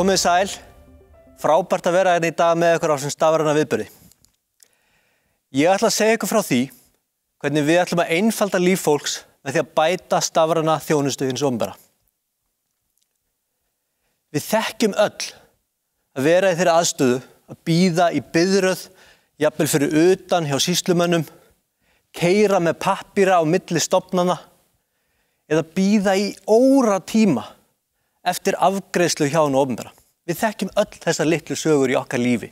Komið sæl, frábært að vera hérna í dag með ykkur á þessum stafræna viðburði. Ég ætla að segja ykkur frá því hvernig við ætlum að einfalda líf fólks með því að bæta stafræna þjónustu hins opinbera. Við þekkjum öll að vera í þeirri aðstöðu að bíða í biðröð, jafnvel fyrir utan hjá sýslumönnum, keyra með pappíra á milli stofnana eða bíða í óratíma eftir afgreiðslu hjá hinu opinbera. Við þekkjum öll þessar litlu sögur í okkar lífi.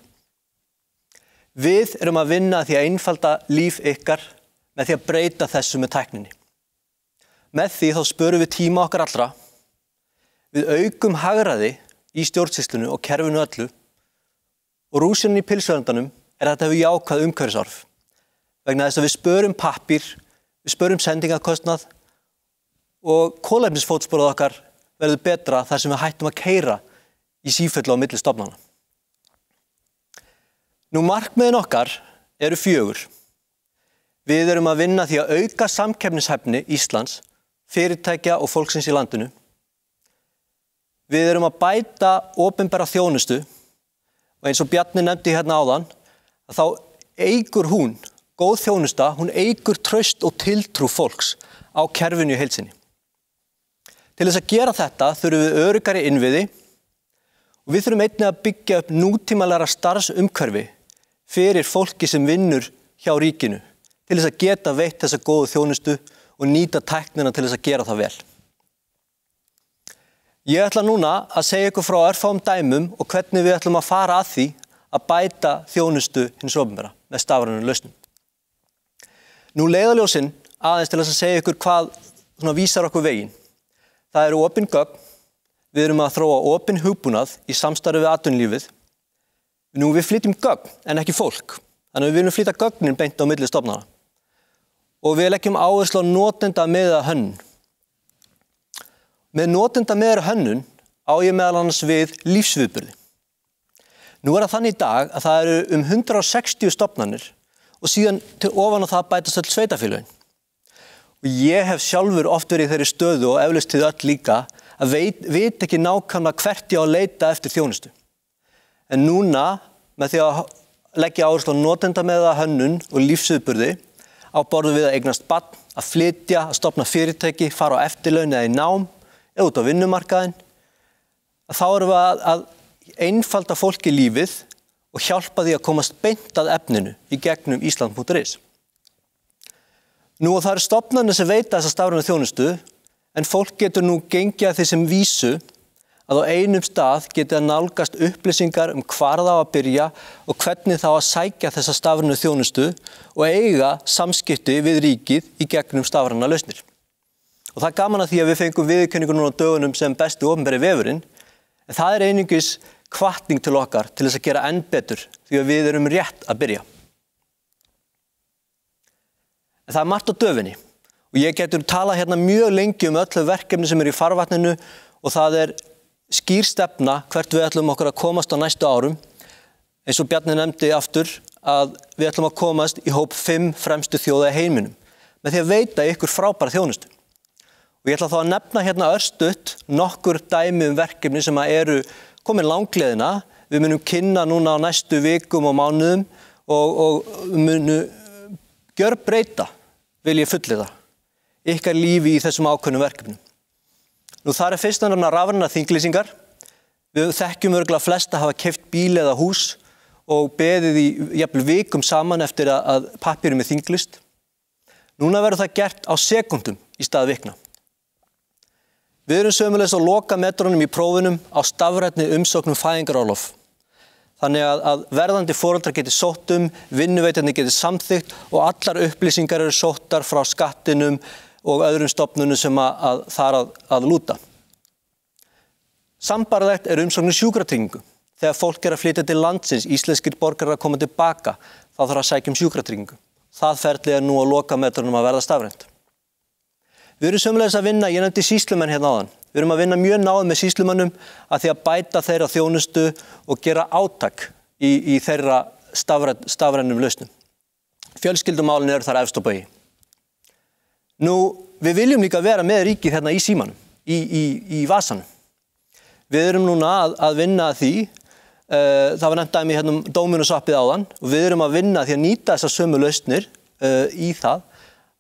Við erum að vinna því að einfalda líf ykkar með því að breyta þessu með tækninni. Með því þá spörum við tíma okkar allra, við aukum hagræði í stjórnsýslunni og kerfinu öllu og rúsinin í pylsuendanum er að þetta hefur jákvæð umhverfisáhrif. Vegna þess að við spörum pappír, við spörum sendingakostnað og kolefnisfótsporið okkar verður betra þar sem við hættum að keyra í sífellu á milli stofnana. Nú markmiðin okkar eru 4. Við erum að vinna því að auka samkeppnishæfni Íslands, fyrirtækja og fólksins í landinu. Við erum að bæta opinbera þjónustu og eins og Bjarni nefndi hérna áðan, að þá eykur hún, góð þjónusta, hún eykur traust og tiltrú fólks á kerfinu í heild sinni. Til þess að gera þetta þurfum við öruggari innviði og við þurfum einnig að byggja upp nútímalega starfsumhverfi fyrir fólki sem vinnur hjá ríkinu til þess að geta veitt þessa góðu þjónustu og nýta tæknina til þess að gera það vel. Ég ætla núna að segja ykkur frá örfáum dæmum og hvernig við ætlum að fara að því að bæta þjónustu hins opinbera með stafrænum lausnum. Nú leiðarljósin aðeins til þess að segja ykkur hvað vísar okkur veginn. Það eru opin gögn, við erum að þróa opin hugbúnað í samstarfi við atvinnulífið. Nú við flytjum gögn en ekki fólk, þannig að við viljum flytja gögnin beint á milli stofnana. Og við leggjum áherslu á notendamiðaða hönnun. Með notendamiðaða hönnun á ég meðal annars við lífsviðburði. Nú er það þannig í dag að það eru 160 stofnanir og síðan til ofan á það bætast öll sveitarfélögin. Og ég hef sjálfur oft verið í þeirri stöðu og eflaust þið öll líka að vita ekki nákvæmlega hvert ég á að leita eftir þjónustu. En núna, með því að leggja áherslu á notendamiðaða hönnun og lífsviðburði, á borð við að eignast barn, að flytja, að stofna fyrirtæki, fara á eftirlaun eða í nám, eða út á vinnumarkaðinn, þá erum við að einfalda fólki lífið og hjálpa því að komast beint að efninu í gegnum Ísland.is. Nú og það eru stofnanir sem veita þessa stafrænu þjónustu, en fólk getur nú gengið að því sem vísu að á einum stað geti að nálgast upplýsingar hvar það á að byrja og hvernig það á að sækja þessa stafrænu þjónustu og eiga samskipti við ríkið í gegnum stafrænar lausnir. Og það er gaman að því að við fengum viðurkenningu núna á dögunum sem besti opinberi vefurinn, en það er einungis hvatning til okkar til þess að gera enn betur því að við erum rétt að byrja. En það er margt á döfinni og ég getur talað hérna mjög lengi öllu verkefni sem eru í farvatninu og það er skýr stefna hvert við ætlum okkur að komast á næstu árum. Eins og Bjarni nefndi aftur að við ætlum að komast í hóp 5 fremstu þjóða í heiminum með því að veita ykkur frábæra þjónustu. Og ég ætla þá að nefna hérna örstutt nokkur dæmi verkefni sem eru komin langleiðina. Við munum kynna núna á næstu vikum og mánuðum og munum gjörbreyta, vil ég fullyrða, ykkar lífi í þessum ákveðnum verkefnum. Nú það er fyrst og fremst rafrænar þinglýsingar. Við þekkjum örugglega flest að hafa keypt bíl eða hús og beðið í jafnvel vikum saman eftir að pappírinn er þinglýst. Núna verður það gert á sekúndum í stað vikna. Við erum sömuleiðis á lokametrunum í prófunum á stafrænni umsókn fæðingarorlof. Þannig að verðandi foreldrar geti sótt vinnuveitandi geti samþykkt og allar upplýsingar eru sóttar frá skattinum og öðrum stofnunum sem þar að lúta. Sambærilegt er umsókn sjúkratryggingu. Þegar fólk er að flytja til landsins, íslenskir borgarar að koma tilbaka, þá þarf að sækja sjúkratryggingu. Það ferli er nú á lokametrunum að verða stafrænt. Við erum sömuleiðis að vinna, ég nefndi sýslumenn hérna áðan. Við erum að vinna mjög náið með sýslumönnum að því að bæta þeirra þjónustu og gera átak í þeirra stafrænum lausnum. Fjölskyldumálin eru þar efst á baugi. Nú, við viljum líka vera með ríkið hérna í símanum, í vasanum. Við erum núna að vinna að því, það var nefnt dæmi hérna Dominus appið áðan, og við erum að vinna því að nýta þessar sömu lausnir í það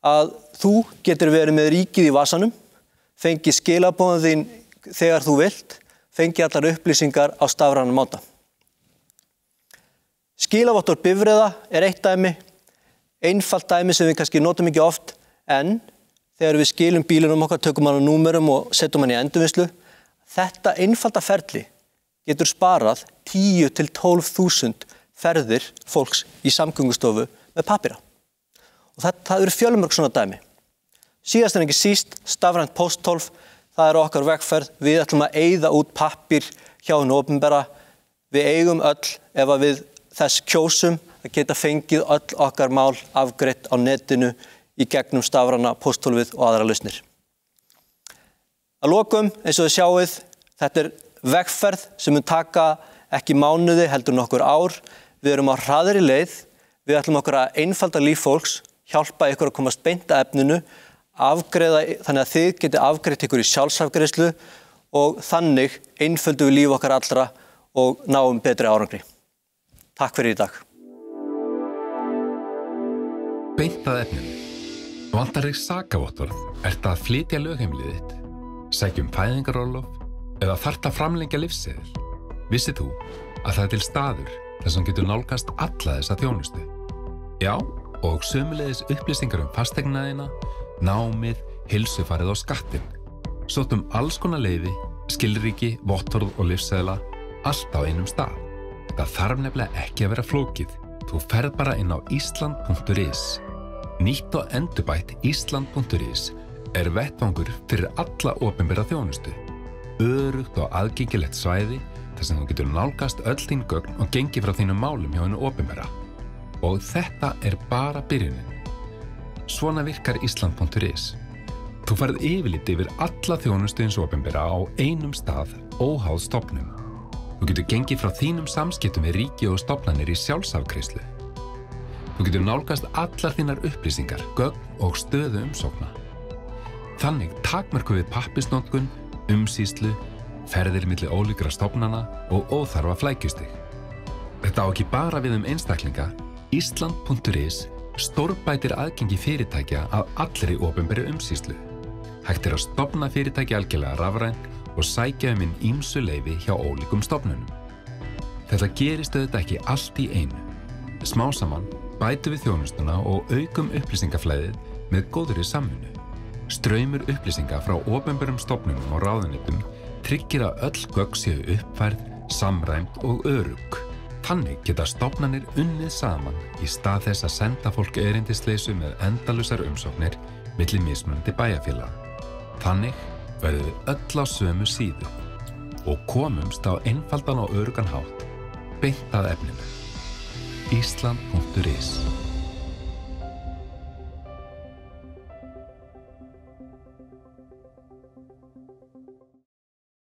að þú getur verið með ríkið í vasanum, fengið skilaboðin þín þegar þú vilt, fengið allar upplýsingar á stafrænan máta. Skilavottor bifreiða eitt dæmi, einfalt dæmi sem við kannski notum ekki oft, en þegar við skilum bílunum okkar, tökum hann á númerum og setjum hann í endurvinnslu, þetta einfalda ferli getur sparað 10 til 12.000 ferðir fólks í samgöngustofu með pappíra. Og það eru fjölmörg svona dæmi. Síðast en ekki síst, stafrænt pósthólf, það okkar vegferð, við ætlum að eyða út pappír hjá hinu opinbera. Við eigum öll, ef að við þess kjósum, að geta fengið öll okkar mál afgreitt á netinu í gegnum stafræna pósthólfið og aðra lausnir. Að lokum, eins og þið sjáið, þetta vegferð sem mun taka ekki mánuði, heldur nokkur ár. Við erum á hraðri leið, við ætlum okkur að einfalda líf fólks, hjálpa ykkur að komast beint að efninu, afgreiða þannig að þið geti afgreitt ykkur í sjálfsafgreiðslu og þannig einföldum við líf okkar allra og náum betri árangri. Takk fyrir í dag. Beint að efninu. Vantar þig sakavottorð, ertu að flytja lögheimilið þitt, sækja fæðingarorlof eða þarft að framlengja lífsseðil? Vissir þú að það til staður þar sem getur nálgast alla þessa þjónustu? Já, og sömuleiðis upplýsingar fasteignaðina, námið, heilsufarið og skattinn. Sóttum alls konar leyfi, skilríki, vottorð og lífsseðla, allt á einum stað. Það þarf nefnilega ekki að vera flókið. Þú ferð bara inn á island.is. Nýtt og endurbætt island.is vettvangur fyrir alla opinbera þjónustu. Örugt og aðgengilegt svæði þar sem þú getur nálgast öll þín gögn og gengið frá þínum málum hjá hinu opinbera. Og þetta bara byrjunin. Svona virkar island.is. Þú færð yfirlit yfir alla þjónustu hins opinbera á einum stað, óháð stofnun. Þú getur gengið frá þínum samskiptum við ríki og stofnanir í sjálfsafgreiðslu. Þú getur nálgast allar þínar upplýsingar, gögn og stöðu umsókna. Þannig takmörkum við pappírsnotkun, umsýslu, ferðir milli ólíkra stofnana og óþarfa flækjustig. Þetta á ekki bara við einstaklinga. Island.is stórbætir aðgengi fyrirtækja að allri opinberri umsýslu. Hægt að stofna fyrirtæki algjörlega rafrænt og sækja inn ýmsu leyfi hjá ólíkum stofnunum. Þetta gerist auðvitað ekki allt í einu. Smá saman bætum við þjónustuna og aukum upplýsingaflæðið með góðri samvinnu. Straumur upplýsinga frá opinberum stofnunum og ráðuneytum tryggir að öll gögn séu uppfærð, samræmd og örugg. Þannig geta stofnanir unnið saman í stað þess að senda fólk erindisleysu með endalausar umsóknir milli mismunandi bæjarfélaga. Þannig verðum við öll á sömu síðu og komumst á einfaldan og öruggan hátt beint að efninu. Island.is